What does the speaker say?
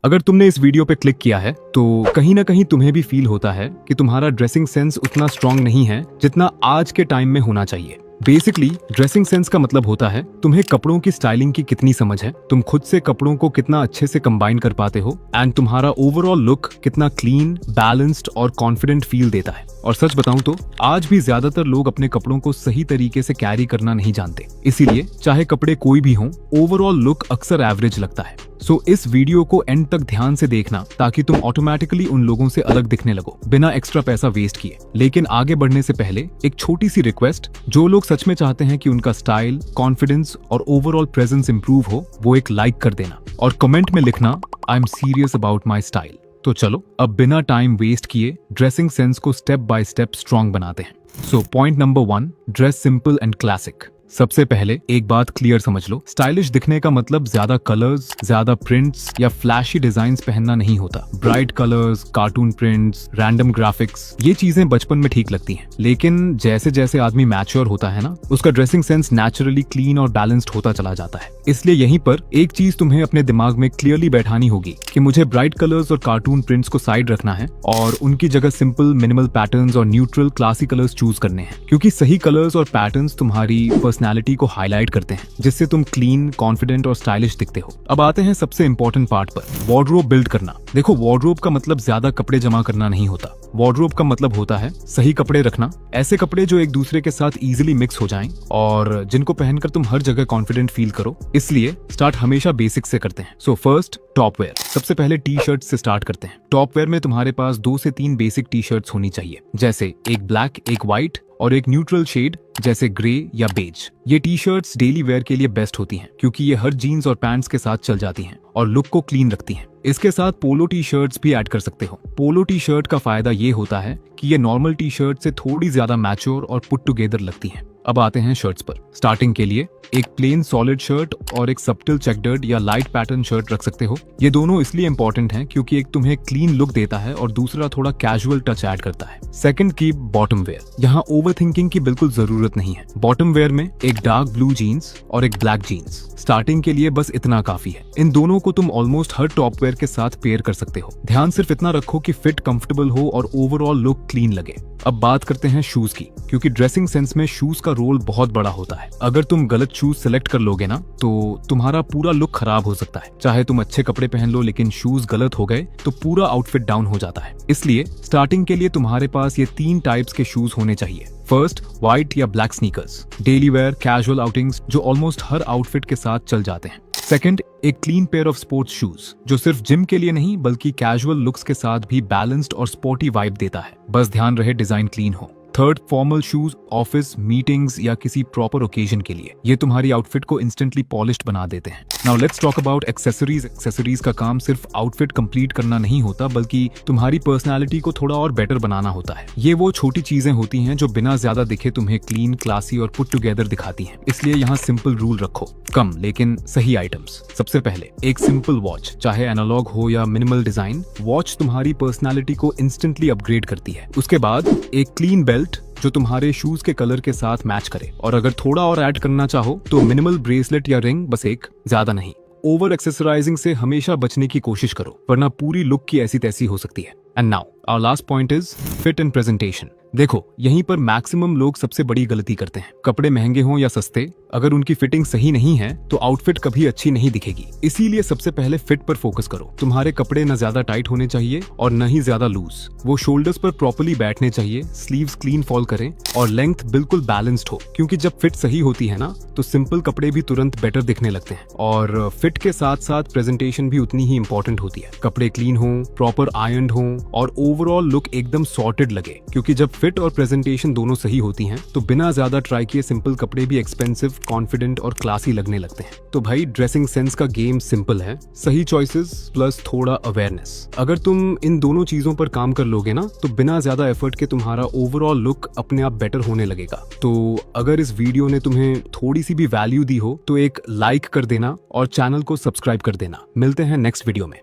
अगर तुमने इस वीडियो पे क्लिक किया है तो कहीं ना कहीं तुम्हें भी फील होता है कि तुम्हारा ड्रेसिंग सेंस उतना स्ट्रांग नहीं है जितना आज के टाइम में होना चाहिए। बेसिकली ड्रेसिंग सेंस का मतलब होता है तुम्हें कपड़ों की स्टाइलिंग की कितनी समझ है, तुम खुद से कपड़ों को कितना अच्छे से कंबाइन कर पाते हो एंड तुम्हारा ओवरऑल लुक कितना क्लीन, बैलेंस्ड और कॉन्फिडेंट फील देता है। और सच बताऊं तो आज भी ज्यादातर लोग अपने कपड़ों को सही तरीके से कैरी करना नहीं जानते, इसीलिए चाहे कपड़े कोई भी हों, ओवरऑल लुक अक्सर एवरेज लगता है। सो इस वीडियो को एंड तक ध्यान से देखना ताकि तुम ऑटोमेटिकली उन लोगों से अलग दिखने लगो बिना एक्स्ट्रा पैसा वेस्ट किए। लेकिन आगे बढ़ने से पहले एक छोटी सी रिक्वेस्ट, जो लोग सच में चाहते हैं कि उनका स्टाइल, कॉन्फिडेंस और ओवरऑल प्रेजेंस इंप्रूव हो, वो एक लाइक कर देना और कमेंट में लिखना I am serious about my style. तो चलो अब बिना टाइम वेस्ट किए ड्रेसिंग सेंस को स्टेप बाय स्टेप स्ट्रॉन्ग बनाते हैं। So point number 1, dress simple and classic. सबसे पहले एक बात क्लियर समझ लो, स्टाइलिश दिखने का मतलब ज्यादा कलर्स, ज्यादा प्रिंट्स या फ्लैशी डिजाइन्स पहनना नहीं होता। Bright colours, cartoon prints, random graphics, ये चीजें बचपन में ठीक लगती हैं, लेकिन जैसे जैसे आदमी मैच्योर होता है ना, उसका ड्रेसिंग सेंस नेचुरली क्लीन और बैलेंस्ड होता चला जाता है। इसलिए यहीं पर एक चीज तुम्हें अपने दिमाग में क्लियरली बैठानी होगी कि मुझे ब्राइट कलर्स और कार्टून प्रिंट्स को साइड रखना है और उनकी जगह सिंपल, मिनिमल पैटर्न्स और न्यूट्रल, क्लासी कलर्स चूज करने हैं, क्योंकि सही कलर्स और पैटर्न्स तुम्हारी पर्सनैलिटी को हाईलाइट करते हैं, जिससे तुम क्लीन, कॉन्फिडेंट और स्टाइलिश दिखते हो। अब आते हैं सबसे इंपॉर्टेंट पार्ट पर, वार्डरोब बिल्ड करना। देखो, वार्डरोब का मतलब ज्यादा कपड़े जमा करना नहीं होता। वार्डरोब का मतलब होता है सही कपड़े रखना, ऐसे कपड़े जो एक दूसरे के साथ इजीली मिक्स हो जाएं और जिनको पहनकर तुम हर जगह कॉन्फिडेंट फील करो। इसलिए स्टार्ट हमेशा बेसिक से करते हैं। So first, top wear. सबसे पहले टी शर्ट से स्टार्ट करते हैं। टॉप वेयर में तुम्हारे पास 2 से 3 बेसिक टी शर्ट्स होनी चाहिए, जैसे एक ब्लैक, एक व्हाइट और एक न्यूट्रल शेड जैसे ग्रे या बेज। ये टी शर्ट्स डेली वेयर के लिए बेस्ट होती हैं, क्योंकि ये हर जीन्स और पैंट्स के साथ चल जाती हैं और लुक को क्लीन रखती हैं। इसके साथ पोलो टी शर्ट्स भी ऐड कर सकते हो। पोलो टी शर्ट का फायदा ये होता है कि ये नॉर्मल टी शर्ट से थोड़ी ज्यादा मैच्योर और पुट टुगेदर लगती हैं। अब आते हैं शर्ट्स पर। स्टार्टिंग के लिए एक प्लेन सॉलिड शर्ट और एक सब्टल चेकडर्ड या लाइट पैटर्न शर्ट रख सकते हो। ये दोनों इसलिए इंपॉर्टेंट हैं क्योंकि एक तुम्हें क्लीन लुक देता है और दूसरा थोड़ा कैजुअल टच ऐड करता है। सेकंड की बॉटम वेयर। यहाँ ओवर थिंकिंग की बिल्कुल जरूरत नहीं है। बॉटम वेयर में एक डार्क ब्लू जीन्स और एक ब्लैक जीन्स। स्टार्टिंग के लिए बस इतना काफी है। इन दोनों को तुम ऑलमोस्ट हर टॉप वेयर के साथ पेयर कर सकते हो। ध्यान सिर्फ इतना रखो कि फिट कंफर्टेबल हो और ओवरऑल लुक क्लीन लगे। अब बात करते हैं शूज की, क्योंकि ड्रेसिंग सेंस में शूज का रोल बहुत बड़ा होता है। अगर तुम गलत शूज सेलेक्ट कर लोगे ना, तो तुम्हारा पूरा लुक खराब हो सकता है। चाहे तुम अच्छे कपड़े पहन लो, लेकिन शूज गलत हो गए तो पूरा आउटफिट डाउन हो जाता है। इसलिए स्टार्टिंग के लिए तुम्हारे पास ये 3 टाइप्स के शूज होने चाहिए। फर्स्ट, व्हाइट या black sneakers, daily wear, casual outings जो ऑलमोस्ट हर आउटफिट के साथ चल जाते हैं। सेकंड, एक clean pair of sports shoes जो सिर्फ जिम के लिए नहीं बल्कि कैजुअल लुक्स के साथ भी बैलेंस्ड और स्पोर्टी वाइब देता है, बस ध्यान रहे डिजाइन क्लीन हो। Third, formal shoes, office, meetings या किसी प्रॉपर ओकेजन के लिए। ये तुम्हारी आउटफिट को इंस्टेंटली पॉलिश्ड बना देते हैं। Now let's talk about accessories. Accessories का काम सिर्फ आउटफिट कंप्लीट करना नहीं होता, बल्कि तुम्हारी पर्सनालिटी को थोड़ा और बेटर बनाना होता है। ये वो छोटी चीजें होती हैं जो बिना ज्यादा दिखे तुम्हें क्लीन, क्लासी और पुट टुगेदर दिखाती हैं। इसलिए यहाँ सिंपल रूल रखो, कम लेकिन सही आइटम्स। सबसे पहले एक सिंपल वॉच, चाहे एनालॉग हो या मिनिमल डिजाइन, वॉच तुम्हारी पर्सनालिटी को इंस्टेंटली अपग्रेड करती है। उसके बाद एक क्लीन बेल्ट जो तुम्हारे शूज के कलर के साथ मैच करे, और अगर थोड़ा और ऐड करना चाहो तो मिनिमल ब्रेसलेट या रिंग, बस एक, ज्यादा नहीं। ओवर एक्सेसराइजिंग से हमेशा बचने की कोशिश करो, वरना पूरी लुक की ऐसी तैसी हो सकती है। And now our last point is fit and presentation. देखो, यहीं पर मैक्सिमम लोग सबसे बड़ी गलती करते हैं। कपड़े महंगे हों या सस्ते, अगर उनकी फिटिंग सही नहीं है तो आउटफिट कभी अच्छी नहीं दिखेगी। इसीलिए सबसे पहले फिट पर फोकस करो। तुम्हारे कपड़े न ज्यादा टाइट होने चाहिए और न ही ज्यादा लूज। वो शोल्डर्स पर प्रॉपर्ली बैठने चाहिए, स्लीव्स क्लीन फॉल करें और लेंथ बिल्कुल बैलेंस्ड हो, क्योंकि जब फिट सही होती है ना, तो सिंपल कपड़े भी तुरंत बेटर दिखने लगते हैं। और फिट के साथ साथ प्रेजेंटेशन भी उतनी ही इंपॉर्टेंट होती है। कपड़े क्लीन हो, प्रॉपर आयरन्ड हो और ओवरऑल लुक एकदम सॉर्टेड लगे, क्योंकि जब फिट और प्रेजेंटेशन दोनों सही होती हैं तो बिना ज्यादा ट्राई किए सिंपल कपड़े भी एक्सपेंसिव, कॉन्फिडेंट और क्लासी लगने लगते हैं। तो भाई, ड्रेसिंग सेंस का गेम सिंपल है, सही चॉइसेस प्लस थोड़ा अवेयरनेस। अगर तुम इन दोनों चीजों पर काम कर लोगे ना, तो बिना ज्यादा एफर्ट के तुम्हारा ओवरऑल लुक अपने आप बेटर होने लगेगा। तो अगर इस वीडियो ने तुम्हें थोड़ी सी भी वैल्यू दी हो तो एक लाइक कर देना और चैनल को सब्सक्राइब कर देना। मिलते हैं नेक्स्ट वीडियो में।